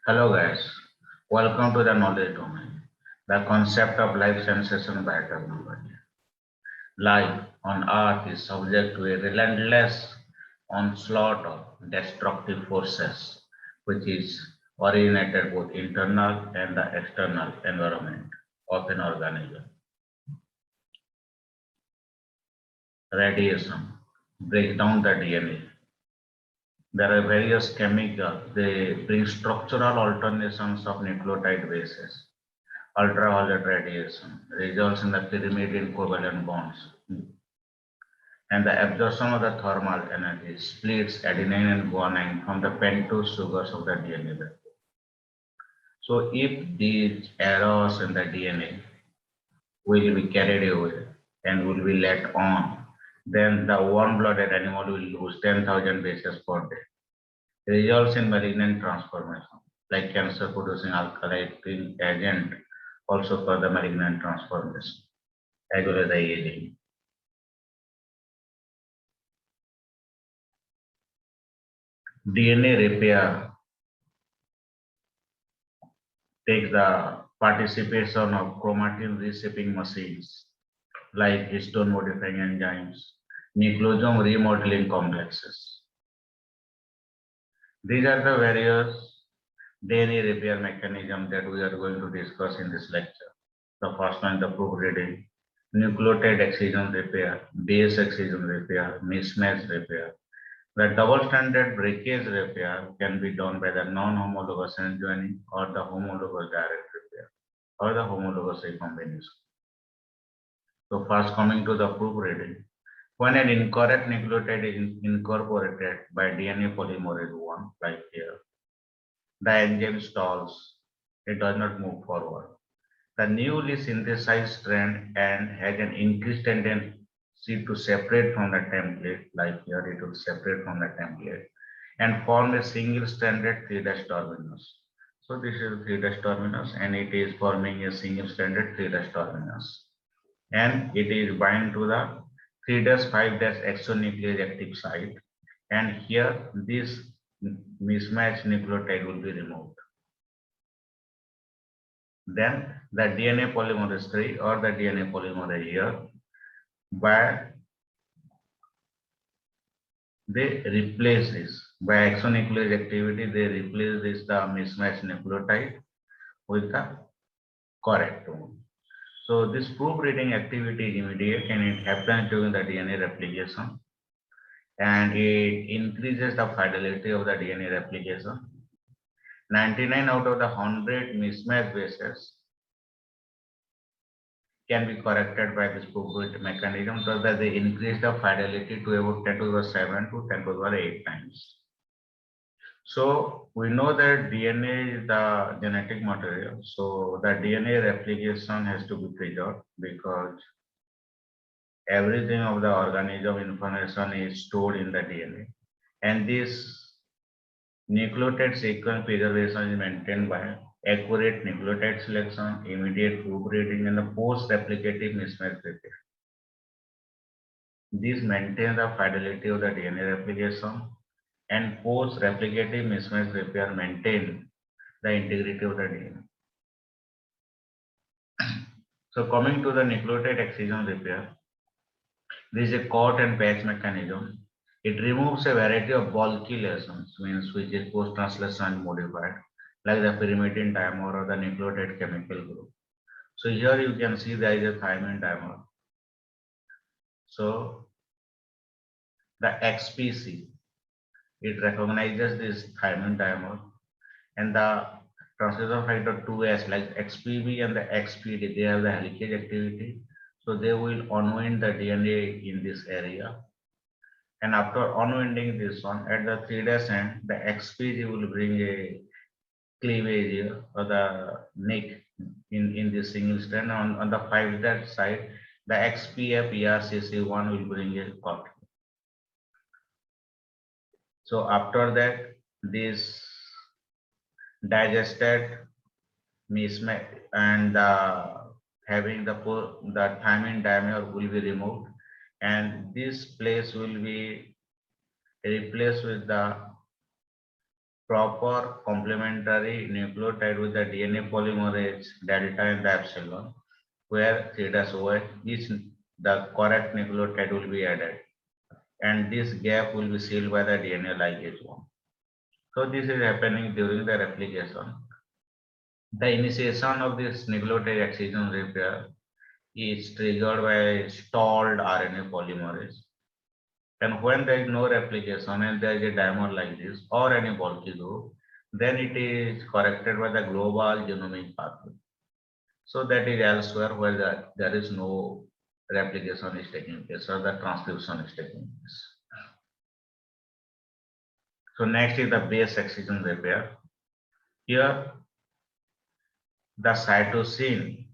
Hello guys, welcome to the knowledge domain, the concept of life sensation by technology. Life on Earth is subject to a relentless onslaught of destructive forces, which is originated both internal and the external environment of an organism. Radiation breaks down the DNA. There are various chemicals, they bring structural alternations of nucleotide bases. Ultraviolet radiation results in the pyramid in covalent bonds, and the absorption of the thermal energy splits adenine and guanine from the pentose sugars of the DNA. So if these errors in the DNA will be carried away and will be let on, then the warm-blooded animal will lose 10,000 bases per day. Results in malignant transformation, like cancer-producing alkylating agent, also for the malignant transformation, as well as the aging. DNA repair takes the participation of chromatin reshaping machines like histone modifying enzymes, nucleosome remodeling complexes. These are the various DNA repair mechanisms that we are going to discuss in this lecture. The first one, the proofreading, nucleotide excision repair, base excision repair, mismatch repair. The double-stranded breakage repair can be done by the non-homologous end joining or the homologous direct repair or the homologous recombination. So first coming to the proofreading. When an incorrect nucleotide is incorporated by DNA polymerase 1, like here, the enzyme stalls, it does not move forward. The newly synthesized strand and has an increased tendency to separate from the template, like here it will separate from the template and form a single stranded 3' terminus. So this is 3' terminus and it is forming a single stranded 3' terminus. And it is bind to the 3'5' exonuclease active site. And here this mismatched nucleotide will be removed. Then the DNA polymerase 3 or the DNA polymerase here, by they replace this by exonuclease activity, they replace this the mismatched nucleotide with the correct one. So this proofreading activity is immediate and it happens during the DNA replication, and it increases the fidelity of the DNA replication. 99 out of the 100 mismatch bases can be corrected by this proofread mechanism so that they increase the fidelity to about 10 to the 7 to 10 to the 8 times. So we know that DNA is the genetic material. So the DNA replication has to be preserved because everything of the organism information is stored in the DNA. And this nucleotide sequence preservation is maintained by accurate nucleotide selection, immediate proofreading, and the post-replicative mismatch repair. This maintains the fidelity of the DNA replication, and post-replicative mismatch repair maintain the integrity of the DNA. So coming to the nucleotide excision repair, this is a cut and patch mechanism. It removes a variety of bulky lesions, means which is post-translation modified, like the pyrimidine dimer or the nucleotide chemical group. So here you can see there is a thymine dimer. So the XPC, it recognizes this thymine dimer, and the translation factor 2S like XPB and the XPD, they have the helicase activity. So they will unwind the DNA in this area. And after unwinding this one, at the 3' end, the XPG will bring a cleavage here or the nick in this single strand. On the 5' side, the XPF ERCC1 will bring a cut. So after that, this digested mismatch and having the thymine dimer will be removed, and this place will be replaced with the proper complementary nucleotide with the DNA polymerase delta and the epsilon, where theta-OH is the correct nucleotide will be added, and this gap will be sealed by the DNA ligase 1. So this is happening during the replication. The initiation of this nucleotide excision repair is triggered by stalled RNA polymerase. And when there is no replication and there is a dimer like this or any bulky group, then it is corrected by the global genomic pathway. So that is elsewhere where there is no replication is taking place or the transcription is taking place. So next is the base excision repair. Here the cytosine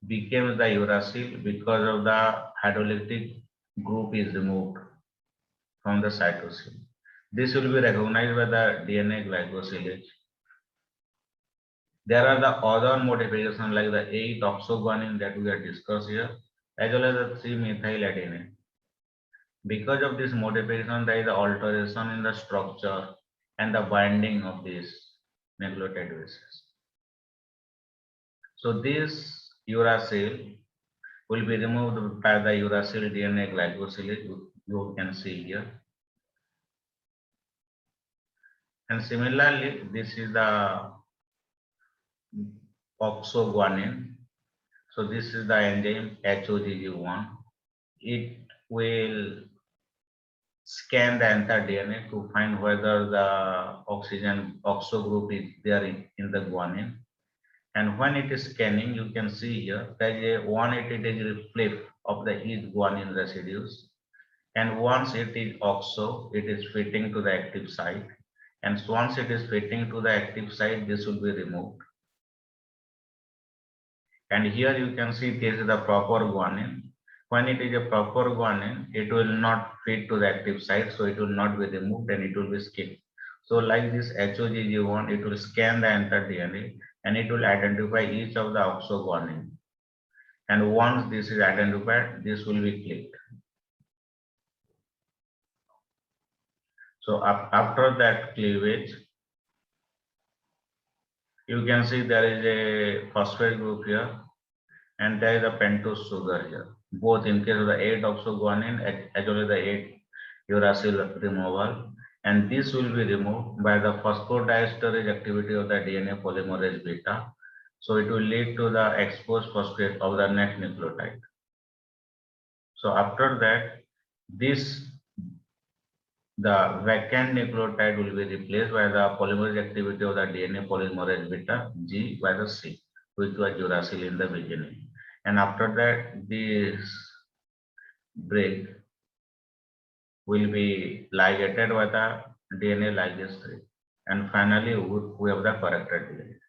became the uracil because of the hydrolytic group is removed from the cytosine. This will be recognized by the DNA glycosylase. There are the other modifications like the 8-oxoguanine that we have discussed here, as well as the 3-methyladenine. Because of this modification, there is an alteration in the structure and the binding of these nucleotide bases. So this uracil will be removed by the uracil DNA glycosylase, you can see here. And similarly, this is the oxoguanine. So this is the enzyme HOGG1. It will scan the entire DNA to find whether the oxygen oxo group is there in the guanine. And when it is scanning, you can see here there is a 180-degree flip of the each guanine residues. And once it is oxo, it is fitting to the active site. And once it is fitting to the active site, this will be removed. And here you can see this is the proper guanine. When it is a proper guanine, it will not fit to the active site, so it will not be removed and it will be skipped. So like this HOGG1, it will scan the entire DNA and it will identify each of the oxoguanine. And once this is identified, this will be clicked. So after that cleavage, you can see there is a phosphate group here and there is a pentose sugar here. Both in case of the 8-oxoguanine as well as the 8-uracil removal, and this will be removed by the phosphodiesterase activity of the DNA polymerase beta. So it will lead to the exposed phosphate of the next nucleotide. So after that, the vacant nucleotide will be replaced by the polymerase activity of the DNA polymerase beta G by the C, which was uracil in the beginning. And after that, this break will be ligated by the DNA ligase 3. And finally, we have the corrected DNA.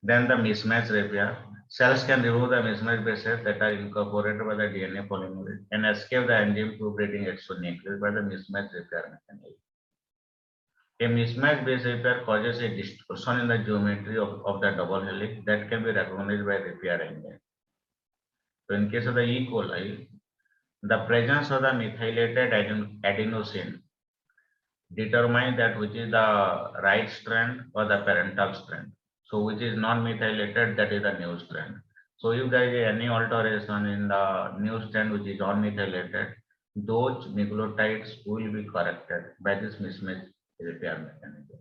Then the mismatch repair. Cells can remove the mismatch bases that are incorporated by the DNA polymerase and escape the enzyme proofreading exonuclease by the mismatch repair mechanism. A mismatch base repair causes a distortion in the geometry of the double helix that can be recognized by repair enzyme. So in case of the E. coli, the presence of the methylated adenosine determines that which is the right strand or the parental strand. So which is non-methylated, that is the new strand. So if there is any alteration in the new strand which is unmethylated, those nucleotides will be corrected by this mismatch repair mechanism.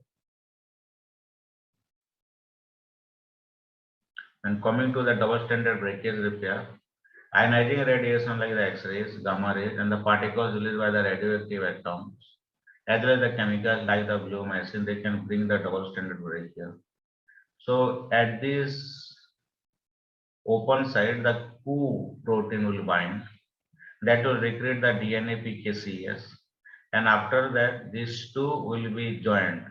And coming to the double-stranded breakage repair, ionizing radiation like the X-rays, gamma rays, and the particles released by the radioactive atoms, as well as the chemicals like the bleomycin, they can bring the double-stranded break here. So at this open site, the Ku protein will bind. That will recreate the DNA PKCS. And after that, these two will be joined.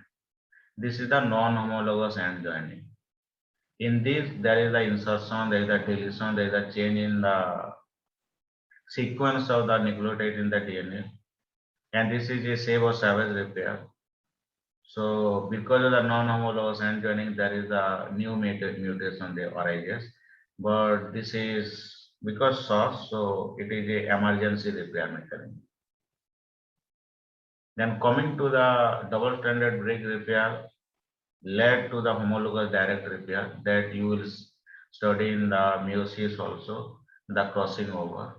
This is the non-homologous end joining. In this, there is the insertion, there is the deletion, there is a change in the sequence of the nucleotide in the DNA. And this is a Savage repair. So because of the non-homologous end joining, there is a new mutation there arises. But this is because source, so it is a emergency repair mechanism. Then coming to the double stranded break repair led to the homologous direct repair that you will study in the meiosis also, the crossing over.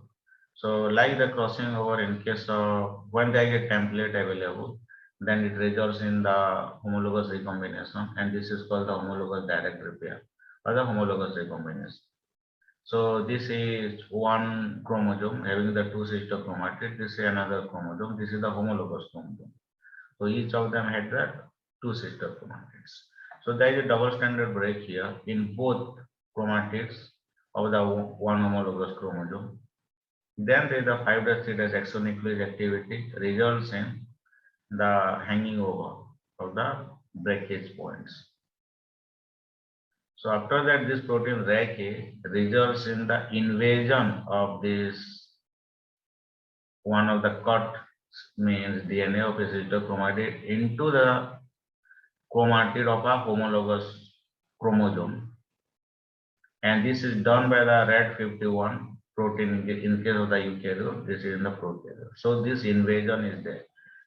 So like the crossing over, in case of when there is a template available, then it results in the homologous recombination, and this is called the homologous direct repair or the homologous recombination. So this is one chromosome having the two sister chromatids. This is another chromosome. This is the homologous chromosome. So each of them had the two sister chromatids. So there is a double stranded break here in both chromatids of the one homologous chromosome. Then there is the 5'3' exonuclease activity results in the hanging over of the breakage points. So after that, this protein RAC results in the invasion of this one of the cut means DNA of a sister chromatid into the chromatid of a homologous chromosome, and this is done by the RAD51 protein in case of the eukaryote. This is in the prokaryote. So this invasion is there.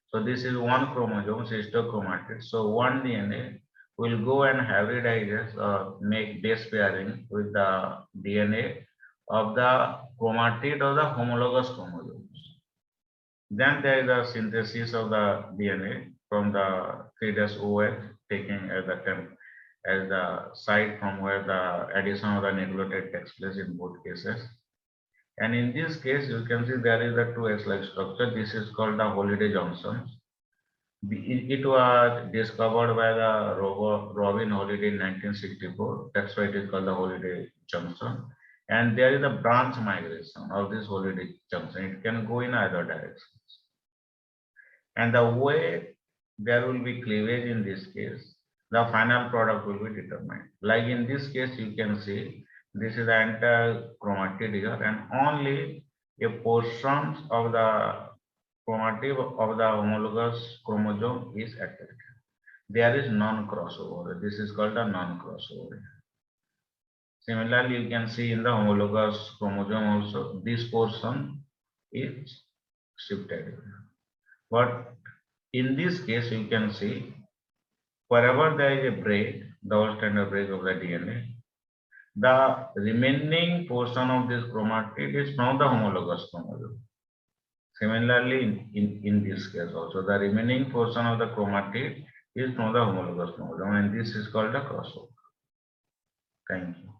So this is one chromosome, sister chromatid. So one DNA will go and hybridize or make base pairing with the DNA of the chromatid of the homologous chromosomes. Then there is a synthesis of the DNA from the 3'OH taken as the site from where the addition of the nucleotide takes place in both cases. And in this case, you can see there is a 2S-like structure. This is called the Holiday junction. It was discovered by the Robin Holiday in 1964. That's why it is called the Holiday junction. And there is a branch migration of this Holiday junction. It can go in either directions. And the way there will be cleavage in this case, the final product will be determined. Like in this case, you can see this is the entire chromatid here, and only a portion of the chromatid of the homologous chromosome is affected. There is non-crossover. This is called a non-crossover. Similarly, you can see in the homologous chromosome also, this portion is shifted. But in this case, you can see wherever there is a break, double stranded break of the DNA, the remaining portion of this chromatid is from the homologous chromosome. Similarly, in this case also, the remaining portion of the chromatid is from the homologous chromosome, and this is called a crossover. Thank you.